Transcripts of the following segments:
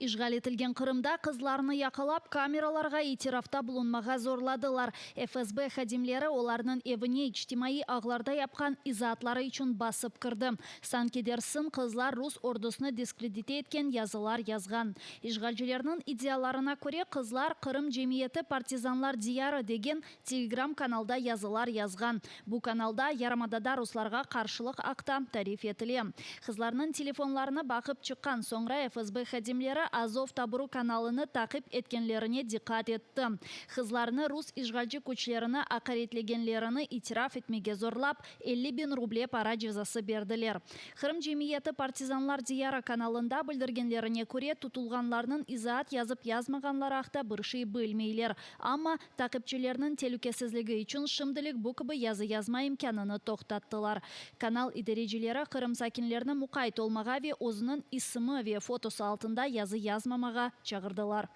Ишғал етілген Қырымда қызларыны яқылап, камераларға итирафта бұлынмаға зорладылар. ФСБ хадимлері оларының евіне ичтимаи ағларда япқан изатлары үшін басып кірді. Санкедерсін қызлар Рус ордусыны дискредите еткен язылар язған. Ишғалжылерінің идеяларына көре қызлар Қырым жемиеті партизанлар дияры деген телеграм-каналда язылар язған. Бұл каналда Ярамадада русларға қаршылық акта тариф етіле. Қызларының телефонларына бақып шыққан соңра ФСБ хадимлері Азов табыру каналыны тақып еткенлеріне диқат етті. Қызларыны рус ишғалжы күчлеріні ақаретлегенлеріні итираф етмеге зорлап 50.000 рубле пара жазасы берділер. Қырым жемиеті партизанлар дияры каналында білдіргенлеріне көре тұтылғанларының изаат язып язмағанлар ақта біршей бөлмейлер. Амма тақыпчылерінің телукесізлігі үшін шымдылық бұқыбы язы язма имканыны тоқтаттылар. Канал идережелері Қырым сакинлеріні мұқай толмаға ве өзінің исімі ве фотосы алтында язы язмамаға чағырдылар.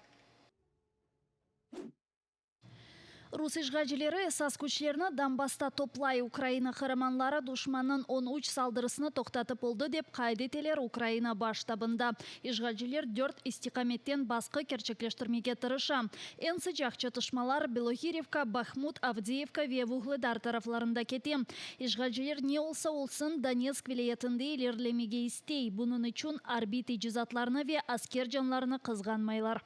Рус ишғалжылары эсас күчлеріні Донбасста топлай Украина қырыманлары душманның 13 салдырысыны тоқтатып oldu деп қайдетелер Украина баштабында. Ишғалжылар 4 истикаметтен басқы керчеклештірмеге тырыша. Ен sıcak çatışmalar Белохиревка, Бахмут, Авдеевка ве Вугледар тарафларында кетем. Ишғалжылар не олса олсын Донецк вилаятында илерлемеге истей. Бұның үшін арбиты жизатларыны ве аскер жанларыны қызғанмайлар.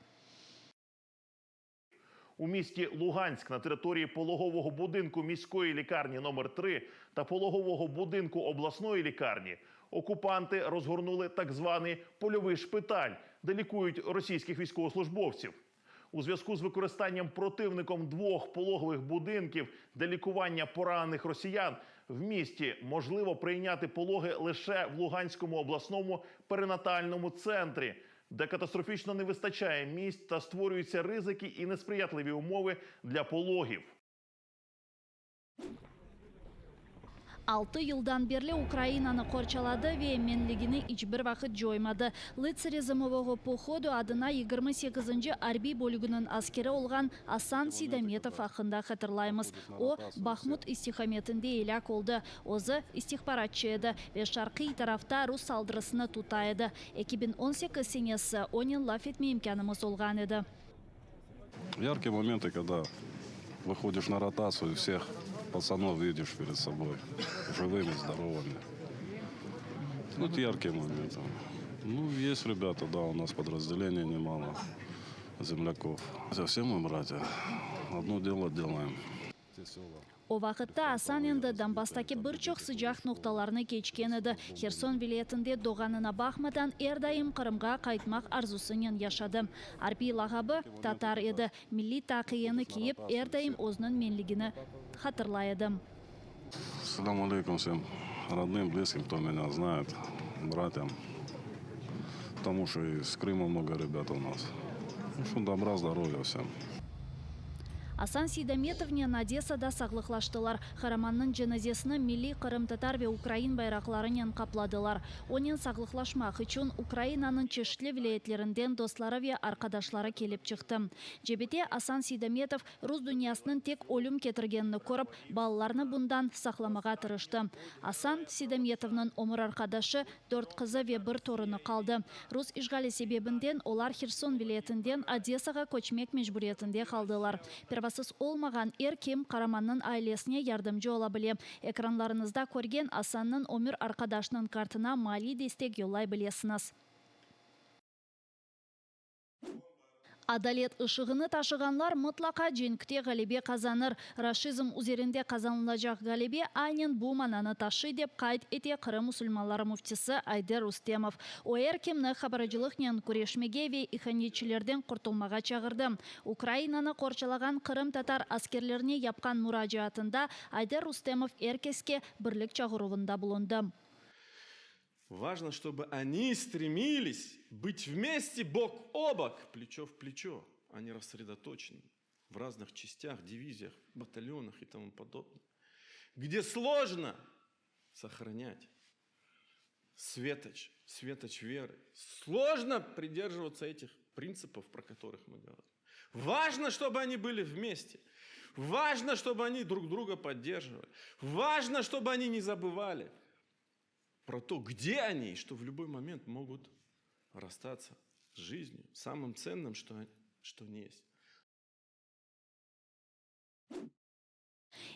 У місті Луганськ на території пологового будинку міської лікарні номер 3 та пологового будинку обласної лікарні окупанти розгорнули так званий польовий шпиталь, де лікують російських військовослужбовців. У зв'язку з використанням противником 2 пологових будинків для лікування поранених росіян в місті можливо прийняти пологи лише в Луганському обласному перинатальному центрі, де катастрофічно не вистачає місць та створюються ризики і несприятливі умови для пологів. 6 yıldan beri Ukrainаны korçaladı ve menligini hiçbir vakit joymadı. Лицари зимового походу adına 28. Arbi bölügünün askeri olgan Асан Сидометов hakkında hatırlayımız. O, Bahmut istikametinde elak oldu. Ozu istihbaratçı edi ve şarkı tarafta Rus saldırısını tutaydı. 2018 senesi 10 yıl laf etme imkanımız olgan edi. Яркие моменты, когда выходишь на ротацию, всех пацанов видишь перед собой, живыми, здоровыми. Ну, это яркие моменты. Ну, есть ребята, да, у нас подразделение немало земляков. Все мы братья. Одно дело делаем. O vakitte Асан енді Donbasstaki birçok sıcak noktalarını geçken edi. Херсон vilayetinde doğanına bakmadan erdayım Kırımga kaytmak arzusunu yaşadı. Arbi lağabı Tatar edi. Milli takıyını kiyip erdayım özünün menligini hatırlaydım. Ассаламу алейкум всем родным, близким, кто меня знает, братьям. Потому что из Крыма много ребят у нас. Ну, что добра, здоровья всем. Асан Сидометовне Одессада сағлықлаштылар. Хараманның женазесіні Milli Қырым татар ве Украин байрақларынан қапладылар. Онен сағлықлашмақ үшін Украинаның чештілі вилаyetlerinden достлары ве арқадашлары келіп шықты. Жебете Асан Сидометов Рус дүниясының тек өлім кетіргенini көріп, балаларны бұндан сақламаға тырышты. Асан Сидометовның өмір арқадашы 4 қызы ве 1 торыны қалды. Рус ишғалі себебінден олар Херсон вилаетінден Одессаға көчмек мejburiyetinde қалдылар. Сыз олмаған кем Қараманның айлесіне ярдымжы ола біле. Экранларыңызда көрген Асанның өмір арқадашының картына мали дестек yolай білесіңіз. Adalet ışığını taşıganlar mutlaka cenkte galibe kazanır. Raşizm üzerinde kazanılacak galibe aynen bu mananı taşı dep kayıt ete Kırım Müslümanları müftisi Ayder Rustemov. O erkemni habarcılıknen kureşmege ve ihaniyetçilerden kurtulmağa çağırdı. Ukrainаны korçalagan Kırım Tatar askerlerine yapkan müracaatında Ayder Rustemov erkeske birlik çağıruvunda bulundu. Важно, чтобы они стремились быть вместе, бок о бок, плечо в плечо, а не рассредоточены в разных частях, дивизиях, батальонах и тому подобное. Где сложно сохранять светоч веры. Сложно придерживаться этих принципов, про которых мы говорим. Важно, чтобы они были вместе. Важно, чтобы они друг друга поддерживали. Важно, чтобы они не забывали про то, где они, и что в любой момент могут расстаться жизнью, самым ценным, что не есть.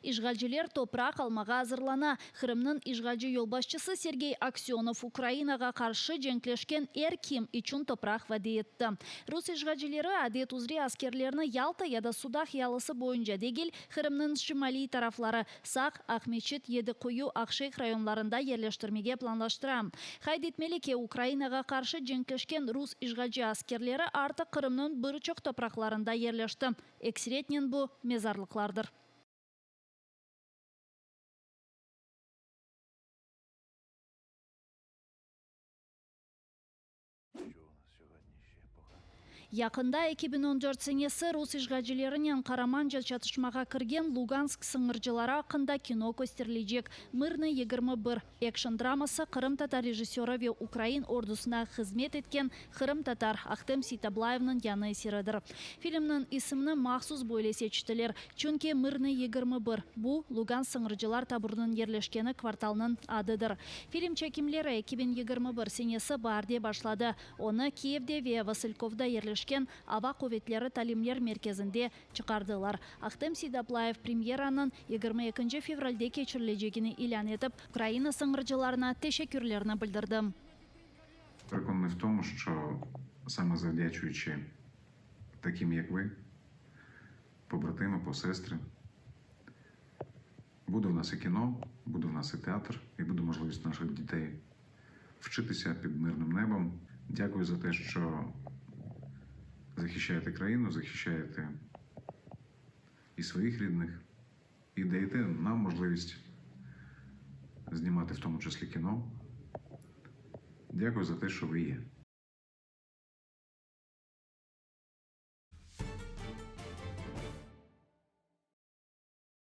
Ишгалчылар топрақ алмаға азырлана. Қырымның ишгалчы yolбашчысы Сергей Аксенов Украинаға қаршы женклешкен Ким üçün топрақ вәде етті. Рус ишгалчылары адет узри аскерлеріні Ялта яда Судах ялысы бойынша дегел Қырымның шымали тарафлары Сақ, Ахмечет, Еді қойу Ақшейх районларында ерлештірмеге планлаштыра. Хайдетмеліке Украинаға қаршы женклешкен рус ишгалчы аскерлері артық Қырымның бұрычық топрақларында ерлешті. Эксіретнен бұ мезарлықлардыр. Якында 2014 сенесі рус ишгалчыларынан Қараманжа чатышмаға кірген Луганск сыңыржылары ақында кино көстерлейжек. Мирный 21 экшн драмасы Қырым татар режиссері Украин ордусына қызмет еткен Қырым татар Ахтем Ситаблаевның яны есерідір. Фильмнің исімні мақсус бойлесечтілер. Чүнке Мирный 21 бұл Луганск сыңыржылар табырының ерлешкені кварталының адыдыр. Фильм чекимлері 2021 сенесі барде башлады. Оны Киевде ве Васильковда ерлешкен Ава Қоветлері талимлер мерkezінде чықардылар. Ахтем Ситаблаев премьераның 22 февральде кечірілежегіні илян етіп, Украина сыңыржыларына тешекүрлеріні білдірді. Переконаний в тому, що саме завдячуючи таким, як ви, побратими, посестри, буде в нас і кіно, буде в нас і театр, і буде можливість наших дітей вчитися під мирним небом. Дякую за те, що захищаєте країну, захищаєте і своїх рідних, і даєте нам можливість знімати в тому числі кіно. Дякую за те, що ви є.